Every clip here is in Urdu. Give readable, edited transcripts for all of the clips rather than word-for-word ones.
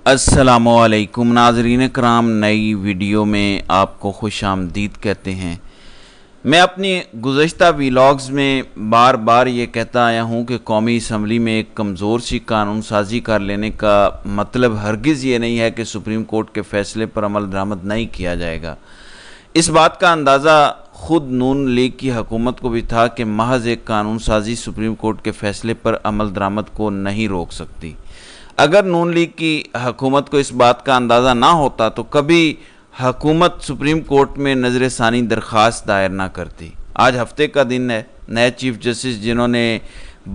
السلام علیکم ناظرین کرام، نئی ویڈیو میں آپ کو خوش آمدید کہتے ہیں۔ میں اپنی گزشتہ ویلاگز میں بار بار یہ کہتا آیا ہوں کہ قومی اسمبلی میں ایک کمزور سی قانون سازی کر لینے کا مطلب ہرگز یہ نہیں ہے کہ سپریم کورٹ کے فیصلے پر عمل درآمد نہیں کیا جائے گا۔ اس بات کا اندازہ خود نون لیگ کی حکومت کو بھی تھا کہ محض ایک قانون سازی سپریم کورٹ کے فیصلے پر عمل درآمد کو نہیں روک سکتی۔ اگر نون لیگ کی حکومت کو اس بات کا اندازہ نہ ہوتا تو کبھی حکومت سپریم کورٹ میں نظر ثانی درخواست دائر نہ کرتی۔ آج ہفتے کا دن ہے، نئے چیف جسٹس جنہوں نے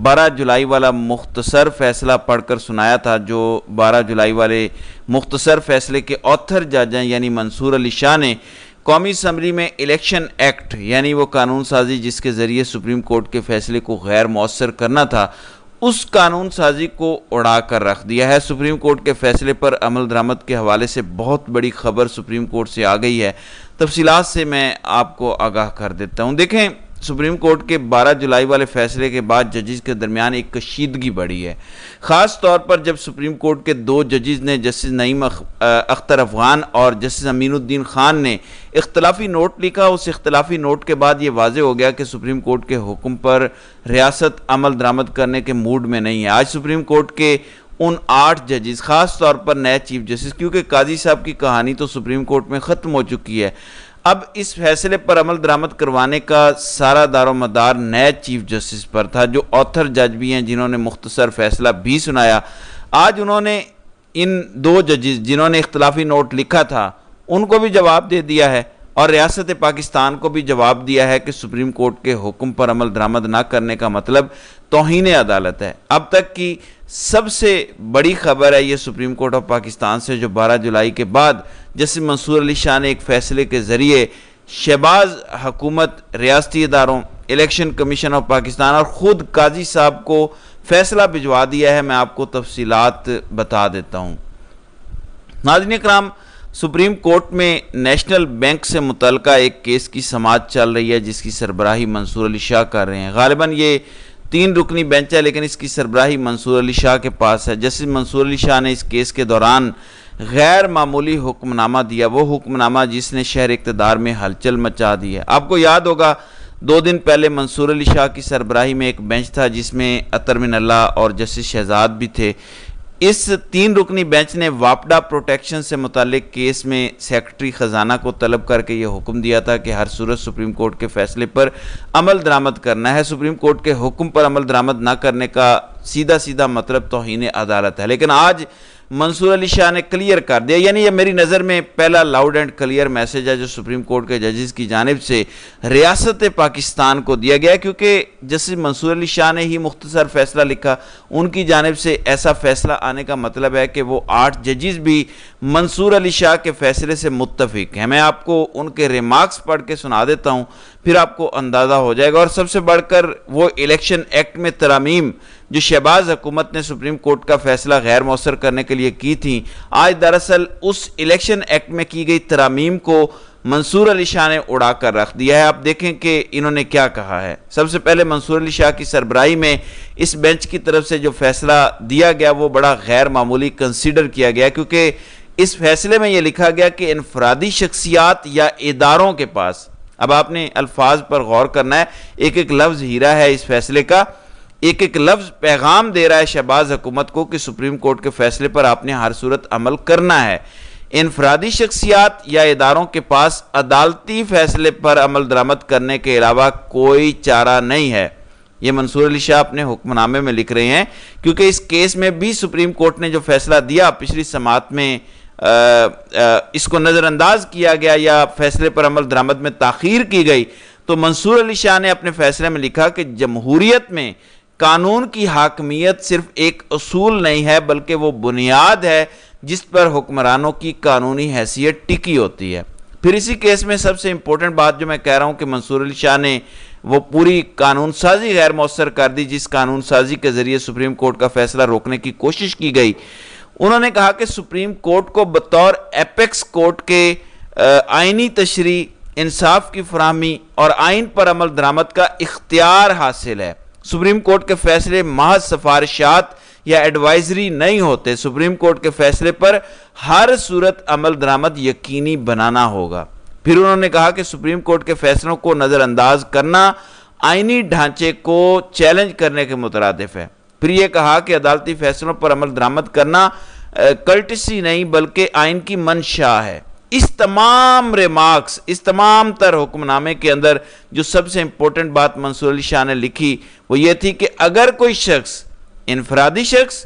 12 جولائی والا مختصر فیصلہ پڑھ کر سنایا تھا، جو 12 جولائی والے مختصر فیصلے کے آتھر جج ہیں یعنی منصور علی شاہ نے قومی اسمبلی میں الیکشن ایکٹ یعنی وہ قانون سازی جس کے ذریعے سپریم کورٹ کے فیصلے کو غیر مؤثر کرنا تھا، اس قانون سازی کو اڑا کر رکھ دیا ہے۔ سپریم کورٹ کے فیصلے پر عمل درآمد کے حوالے سے بہت بڑی خبر سپریم کورٹ سے آ گئی ہے، تفصیلات سے میں آپ کو آگاہ کر دیتا ہوں۔ دیکھیں، سپریم کورٹ کے 12 جولائی والے فیصلے کے بعد ججز کے درمیان ایک کشیدگی بڑھی ہے، خاص طور پر جب سپریم کورٹ کے 2 ججز نے جسٹس نعیم اختر افغان اور جسٹس امین الدین خان نے اختلافی نوٹ لکھا۔ اس اختلافی نوٹ کے بعد یہ واضح ہو گیا کہ سپریم کورٹ کے حکم پر ریاست عمل درآمد کرنے کے موڈ میں نہیں ہے۔ آج سپریم کورٹ کے ان 8 ججز، خاص طور پر نئے چیف جسٹس، کیونکہ قاضی صاحب کی کہانی تو سپریم کورٹ میں ختم ہو چکی ہے، اب اس فیصلے پر عمل درآمد کروانے کا سارا دار و مدار نئے چیف جسٹس پر تھا، جو آتھر جج بھی ہیں، جنہوں نے مختصر فیصلہ بھی سنایا۔ آج انہوں نے ان 2 ججز جنہوں نے اختلافی نوٹ لکھا تھا ان کو بھی جواب دے دیا ہے اور ریاست پاکستان کو بھی جواب دیا ہے کہ سپریم کورٹ کے حکم پر عمل درآمد نہ کرنے کا مطلب توہین عدالت ہے۔ اب تک کی سب سے بڑی خبر ہے یہ سپریم کورٹ آف پاکستان سے، جو 12 جولائی کے بعد جسٹس منصور علی شاہ نے ایک فیصلے کے ذریعے شہباز حکومت، ریاستی اداروں، الیکشن کمیشن آف پاکستان اور خود قاضی صاحب کو فیصلہ بھجوا دیا ہے۔ میں آپ کو تفصیلات بتا دیتا ہوں۔ ناظرین کرام، سپریم کورٹ میں نیشنل بینک سے متعلقہ ایک کیس کی سماعت چل رہی ہے جس کی سربراہی منصور علی شاہ کر رہے ہیں۔ غالباً یہ 3 رکنی بینچ ہے لیکن اس کی سربراہی منصور علی شاہ کے پاس ہے۔ جسٹس منصور علی شاہ نے اس کیس کے دوران غیر معمولی حکم نامہ دیا، وہ حکم نامہ جس نے شہر اقتدار میں ہلچل مچا دی ہے۔ آپ کو یاد ہوگا 2 دن پہلے منصور علی شاہ کی سربراہی میں ایک بینچ تھا جس میں اطہر من اللہ اور جسٹس شہزاد بھی تھے۔ اس 3 رکنی بینچ نے واپڈا پروٹیکشن سے متعلق کیس میں سیکرٹری خزانہ کو طلب کر کے یہ حکم دیا تھا کہ ہر صورت سپریم کورٹ کے فیصلے پر عمل درآمد کرنا ہے۔ سپریم کورٹ کے حکم پر عمل درآمد نہ کرنے کا سیدھا مطلب توہین عدالت ہے، لیکن آج منصور علی شاہ نے کلیئر کر دیا، یعنی یہ میری نظر میں پہلا لاؤڈ اینڈ کلیئر میسج ہے جو سپریم کورٹ کے ججز کی جانب سے ریاست پاکستان کو دیا گیا، کیونکہ جسٹس منصور علی شاہ نے ہی مختصر فیصلہ لکھا، ان کی جانب سے ایسا فیصلہ آنے کا مطلب ہے کہ وہ 8 ججز بھی منصور علی شاہ کے فیصلے سے متفق ہیں۔ میں آپ کو ان کے ریمارکس پڑھ کے سنا دیتا ہوں، پھر آپ کو اندازہ ہو جائے گا۔ اور سب سے بڑھ کر وہ الیکشن ایکٹ میں ترامیم جو شہباز حکومت نے سپریم کورٹ کا فیصلہ غیر مؤثر کرنے کے لیے کی تھیں، آج دراصل اس الیکشن ایکٹ میں کی گئی ترامیم کو منصور علی شاہ نے اڑا کر رکھ دیا ہے۔ آپ دیکھیں کہ انہوں نے کیا کہا ہے۔ سب سے پہلے منصور علی شاہ کی سربراہی میں اس بینچ کی طرف سے جو فیصلہ دیا گیا وہ بڑا غیر معمولی کنسیڈر کیا گیا، کیونکہ اس فیصلے میں یہ لکھا گیا کہ انفرادی شخصیات یا اداروں کے پاس، اب آپ نے الفاظ پر غور کرنا ہے، ایک لفظ ہیرا ہے اس فیصلے کا، ایک لفظ پیغام دے رہا ہے شہباز حکومت کو کہ سپریم کورٹ کے فیصلے پر آپ نے ہر صورت عمل کرنا ہے۔ انفرادی شخصیات یا اداروں کے پاس عدالتی فیصلے پر عمل درآمد کرنے کے علاوہ کوئی چارہ نہیں ہے، یہ منصور علی شاہ اپنے حکم نامے میں لکھ رہے ہیں، کیونکہ اس کیس میں بھی سپریم کورٹ نے جو فیصلہ دیا پچھلی سماعت میں اس کو نظر انداز کیا گیا یا فیصلے پر عمل درآمد میں تاخیر کی گئی، تو منصور علی شاہ نے اپنے فیصلے میں لکھا کہ جمہوریت میں قانون کی حاکمیت صرف ایک اصول نہیں ہے بلکہ وہ بنیاد ہے جس پر حکمرانوں کی قانونی حیثیت ٹکی ہوتی ہے۔ پھر اسی کیس میں سب سے امپورٹنٹ بات جو میں کہہ رہا ہوں کہ منصور علی شاہ نے وہ پوری قانون سازی غیر مؤثر کر دی جس قانون سازی کے ذریعے سپریم کورٹ کا فیصلہ روکنے کی کوشش کی گئی۔ انہوں نے کہا کہ سپریم کورٹ کو بطور ایپیکس کورٹ کے آئینی تشریح، انصاف کی فراہمی اور آئین پر عمل درآمد کا اختیار حاصل ہے۔ سپریم کورٹ کے فیصلے محض سفارشات یا ایڈوائزری نہیں ہوتے، سپریم کورٹ کے فیصلے پر ہر صورت عمل درآمد یقینی بنانا ہوگا۔ پھر انہوں نے کہا کہ سپریم کورٹ کے فیصلوں کو نظر انداز کرنا آئینی ڈھانچے کو چیلنج کرنے کے مترادف ہے۔ پھر یہ کہا کہ عدالتی فیصلوں پر عمل درآمد کرنا کرٹسی نہیں بلکہ آئین کی منشا ہے۔ اس تمام ریمارکس، اس تمام تر حکم نامے کے اندر جو سب سے امپورٹنٹ بات منصور علی شاہ نے لکھی وہ یہ تھی کہ اگر کوئی شخص، انفرادی شخص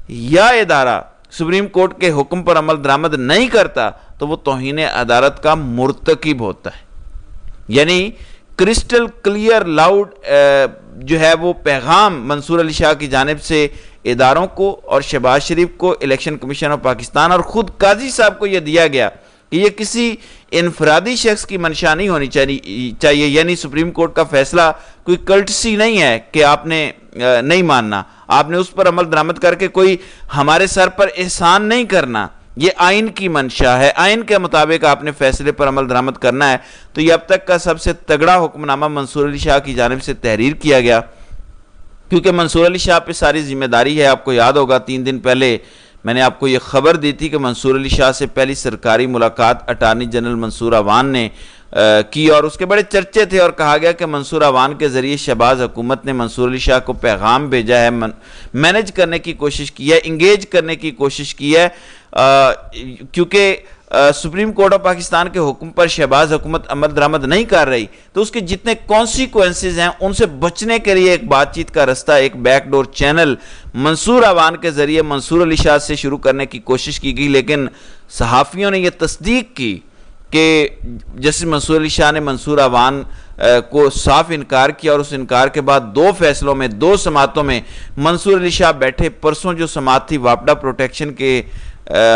یا ادارہ سپریم کورٹ کے حکم پر عمل درآمد نہیں کرتا تو وہ توہین عدالت کا مرتکب ہوتا ہے۔ یعنی کرسٹل کلیئر لاؤڈ جو ہے وہ پیغام منصور علی شاہ کی جانب سے اداروں کو اور شہباز شریف کو، الیکشن کمیشن آف پاکستان اور خود قاضی صاحب کو یہ دیا گیا کہ یہ کسی انفرادی شخص کی منشا نہیں ہونی چاہیے، یعنی سپریم کورٹ کا فیصلہ کوئی کرٹسی نہیں ہے کہ آپ نے نہیں ماننا، آپ نے اس پر عمل درآمد کر کے کوئی ہمارے سر پر احسان نہیں کرنا، یہ آئین کی منشا ہے، آئین کے مطابق آپ نے فیصلے پر عمل درآمد کرنا ہے۔ تو یہ اب تک کا سب سے تگڑا حکم نامہ منصور علی شاہ کی جانب سے تحریر کیا گیا، کیونکہ منصور علی شاہ پہ ساری ذمہ داری ہے۔ آپ کو یاد ہوگا 3 دن پہلے میں نے آپ کو یہ خبر دی تھی کہ منصور علی شاہ سے پہلی سرکاری ملاقات اٹارنی جنرل منصور عوان نے کی اور اس کے بڑے چرچے تھے، اور کہا گیا کہ منصور عوان کے ذریعے شہباز حکومت نے منصور علی شاہ کو پیغام بھیجا ہے، مینج کرنے کی کوشش کی ہے، انگیج کرنے کی کوشش کی ہے، کیونکہ سپریم کورٹ آف پاکستان کے حکم پر شہباز حکومت عمل درآمد نہیں کر رہی تو اس کے جتنے کانسیکوینسز ہیں ان سے بچنے کے لیے ایک بات چیت کا رستہ، ایک بیک ڈور چینل منصور عوان کے ذریعے منصور علی شاہ سے شروع کرنے کی کوشش کی گئی، لیکن صحافیوں نے یہ تصدیق کی کہ جسٹس منصور علی شاہ نے منصور عوان کو صاف انکار کیا، اور اس انکار کے بعد 2 فیصلوں میں 2 سماعتوں میں منصور علی شاہ بیٹھے۔ پرسوں جو سماعت تھی واپڈا پروٹیکشن کے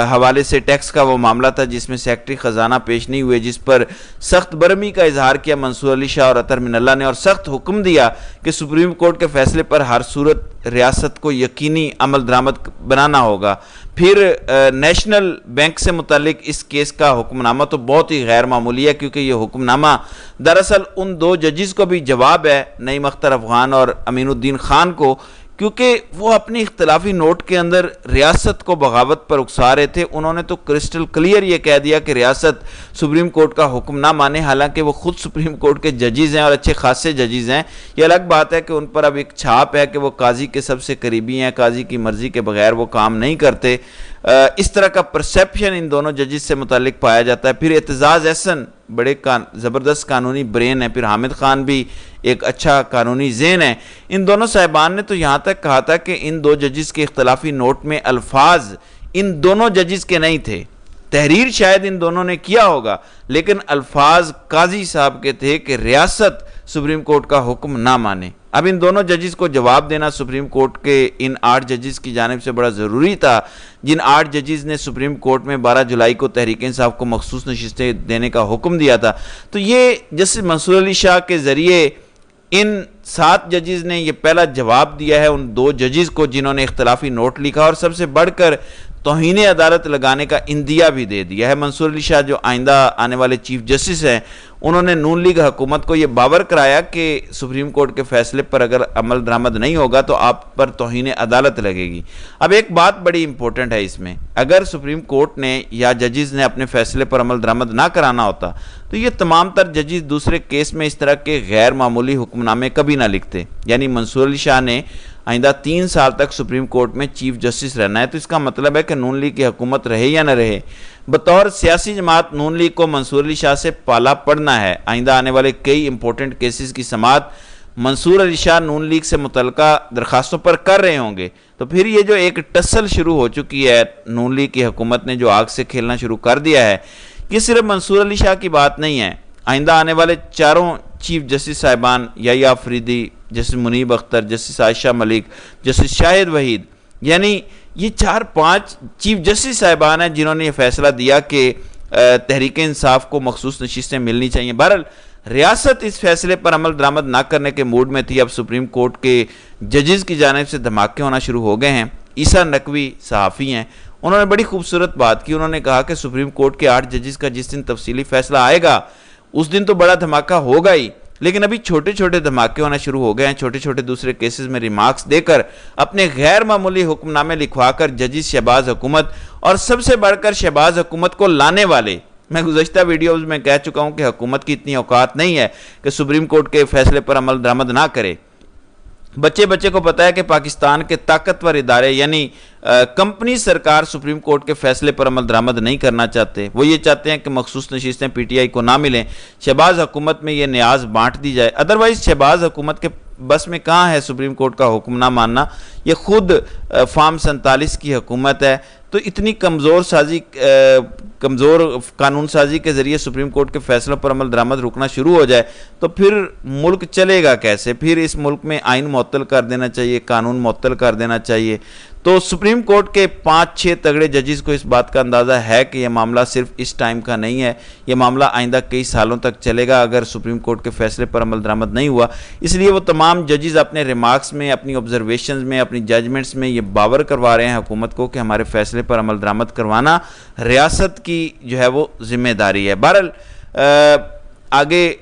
حوالے سے ٹیکس کا وہ معاملہ تھا جس میں سیکرٹری خزانہ پیش نہیں ہوئے، جس پر سخت برہمی کا اظہار کیا منصور علی شاہ اور اطہر من اللہ نے، اور سخت حکم دیا کہ سپریم کورٹ کے فیصلے پر ہر صورت ریاست کو یقینی عمل درآمد بنانا ہوگا۔ پھر نیشنل بینک سے متعلق اس کیس کا حکم نامہ تو بہت ہی غیر معمولی ہے، کیونکہ یہ حکم نامہ دراصل ان 2 ججز کو بھی جواب ہے، نعیم اختر افغان اور امین الدین خان کو، کیونکہ وہ اپنی اختلافی نوٹ کے اندر ریاست کو بغاوت پر اکسا رہے تھے۔ انہوں نے تو کرسٹل کلیئر یہ کہہ دیا کہ ریاست سپریم کورٹ کا حکم نہ مانے، حالانکہ وہ خود سپریم کورٹ کے ججز ہیں اور اچھے خاصے ججز ہیں۔ یہ الگ بات ہے کہ ان پر اب ایک چھاپ ہے کہ وہ قاضی کے سب سے قریبی ہیں، قاضی کی مرضی کے بغیر وہ کام نہیں کرتے، اس طرح کا پرسیپشن ان دونوں ججز سے متعلق پایا جاتا ہے۔ پھر اعتزاز احسن بڑے زبردست قانونی برین ہیں، پھر حامد خان بھی ایک اچھا قانونی ذہن ہے۔ ان دونوں صاحبان نے تو یہاں تک کہا تھا کہ ان 2 ججز کے اختلافی نوٹ میں الفاظ ان دونوں ججز کے نہیں تھے، تحریر شاید ان دونوں نے کیا ہوگا لیکن الفاظ قاضی صاحب کے تھے کہ ریاست سپریم کورٹ کا حکم نہ مانے۔ اب ان دونوں ججز کو جواب دینا سپریم کورٹ کے ان 8 ججز کی جانب سے بڑا ضروری تھا، جن 8 ججز نے سپریم کورٹ میں 12 جولائی کو تحریک انصاف کو مخصوص نشستیں دینے کا حکم دیا تھا۔ تو یہ جسٹس منصور علی شاہ کے ذریعے ان 7 ججز نے یہ پہلا جواب دیا ہے ان 2 ججز کو جنہوں نے اختلافی نوٹ لکھا، اور سب سے بڑھ کر توہین عدالت لگانے کا اندیا بھی دے دیا ہے۔ منصور علی شاہ جو آئندہ آنے والے چیف جسٹس ہیں، انہوں نے نون لیگ حکومت کو یہ باور کرایا کہ سپریم کورٹ کے فیصلے پر اگر عمل درآمد نہیں ہوگا تو آپ پر توہین عدالت لگے گی۔ اب ایک بات بڑی امپورٹنٹ ہے اس میں، اگر سپریم کورٹ نے یا ججز نے اپنے فیصلے پر عمل درآمد نہ کرانا ہوتا تو یہ تمام تر ججز دوسرے کیس میں اس طرح کے غیر معمولی حکم نامے کبھی نہ لکھتے۔ یعنی منصور علی شاہ نے آئندہ 3 سال تک سپریم کورٹ میں چیف جسٹس رہنا ہے، تو اس کا مطلب ہے کہ نون لیگ کی حکومت رہے یا نہ رہے، بطور سیاسی جماعت نون لیگ کو منصور علی شاہ سے پالا پڑنا ہے۔ آئندہ آنے والے کئی امپورٹنٹ کیسز کی سماعت منصور علی شاہ نون لیگ سے متعلقہ درخواستوں پر کر رہے ہوں گے، تو پھر یہ جو ایک ٹسل شروع ہو چکی ہے، نون لیگ کی حکومت نے جو آگ سے کھیلنا شروع کر دیا ہے، یہ صرف منصور علی شاہ کی بات نہیں ہے۔ آئندہ آنے والے 4 چیف جسٹس صاحبان، یحییٰ آفریدی، جسٹس منیب اختر، جسٹس عائشہ ملک، جسٹس شاہد وحید، یعنی یہ 4-5 چیف جسٹس صاحبان ہیں جنہوں نے یہ فیصلہ دیا کہ تحریک انصاف کو مخصوص نشستیں ملنی چاہیے۔ بہرحال ریاست اس فیصلے پر عمل درآمد نہ کرنے کے موڈ میں تھی۔ اب سپریم کورٹ کے ججز کی جانب سے دھماکے ہونا شروع ہو گئے ہیں۔ عیسیٰ نقوی صحافی ہیں، انہوں نے بڑی خوبصورت بات کی، انہوں نے کہا کہ سپریم کورٹ کے 8 ججز کا جس دن تفصیلی فیصلہ آئے گا اس دن تو بڑا دھماکہ ہوگا ہی، لیکن ابھی چھوٹے چھوٹے دھماکے ہونا شروع ہو گئے ہیں، چھوٹے چھوٹے دوسرے کیسز میں ریمارکس دے کر اپنے غیر معمولی حکم نامے لکھوا کر ججز شہباز حکومت اور سب سے بڑھ کر شہباز حکومت کو لانے والے، میں گزشتہ ویڈیوز میں کہہ چکا ہوں کہ حکومت کی اتنی اوقات نہیں ہے کہ سپریم کورٹ کے فیصلے پر عمل درآمد نہ کرے۔ بچے کو پتا ہے کہ پاکستان کے طاقتور ادارے یعنی کمپنی سرکار سپریم کورٹ کے فیصلے پر عمل درآمد نہیں کرنا چاہتے، وہ یہ چاہتے ہیں کہ مخصوص نشستیں پی ٹی آئی کو نہ ملیں، شہباز حکومت میں یہ نیاز بانٹ دی جائے۔ ادروائز شہباز حکومت کے بس میں کہاں ہے سپریم کورٹ کا حکم نہ ماننا، یہ خود فارم 47 کی حکومت ہے، تو اتنی کمزور قانون سازی کے ذریعے سپریم کورٹ کے فیصلوں پر عمل درآمد رکنا شروع ہو جائے تو پھر ملک چلے گا کیسے؟ پھر اس ملک میں آئین معطل کر دینا چاہیے، قانون معطل کر دینا چاہیے۔ تو سپریم کورٹ کے 5-6 تگڑے ججز کو اس بات کا اندازہ ہے کہ یہ معاملہ صرف اس ٹائم کا نہیں ہے، یہ معاملہ آئندہ کئی سالوں تک چلے گا اگر سپریم کورٹ کے فیصلے پر عمل درآمد نہیں ہوا۔ اس لیے وہ تمام ججز اپنے ریمارکس میں، اپنی آبزرویشنز میں، اپنی ججمنٹس میں یہ باور کروا رہے ہیں حکومت کو کہ ہمارے فیصلے پر عمل درآمد کروانا ریاست کی جو ہے وہ ذمہ داری ہے۔ بہرحال آگے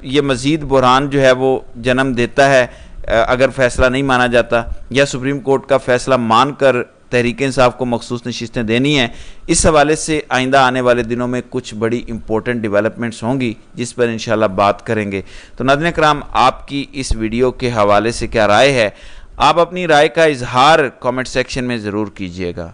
یہ مزید بحران جو ہے وہ جنم دیتا ہے اگر فیصلہ نہیں مانا جاتا یا سپریم کورٹ کا فیصلہ مان کر تحریک انصاف کو مخصوص نشستیں دینی ہیں۔ اس حوالے سے آئندہ آنے والے دنوں میں کچھ بڑی امپورٹنٹ ڈیولپمنٹس ہوں گی جس پر انشاءاللہ بات کریں گے۔ تو ناظرین کرام، آپ کی اس ویڈیو کے حوالے سے کیا رائے ہے؟ آپ اپنی رائے کا اظہار کامنٹ سیکشن میں ضرور کیجیے گا۔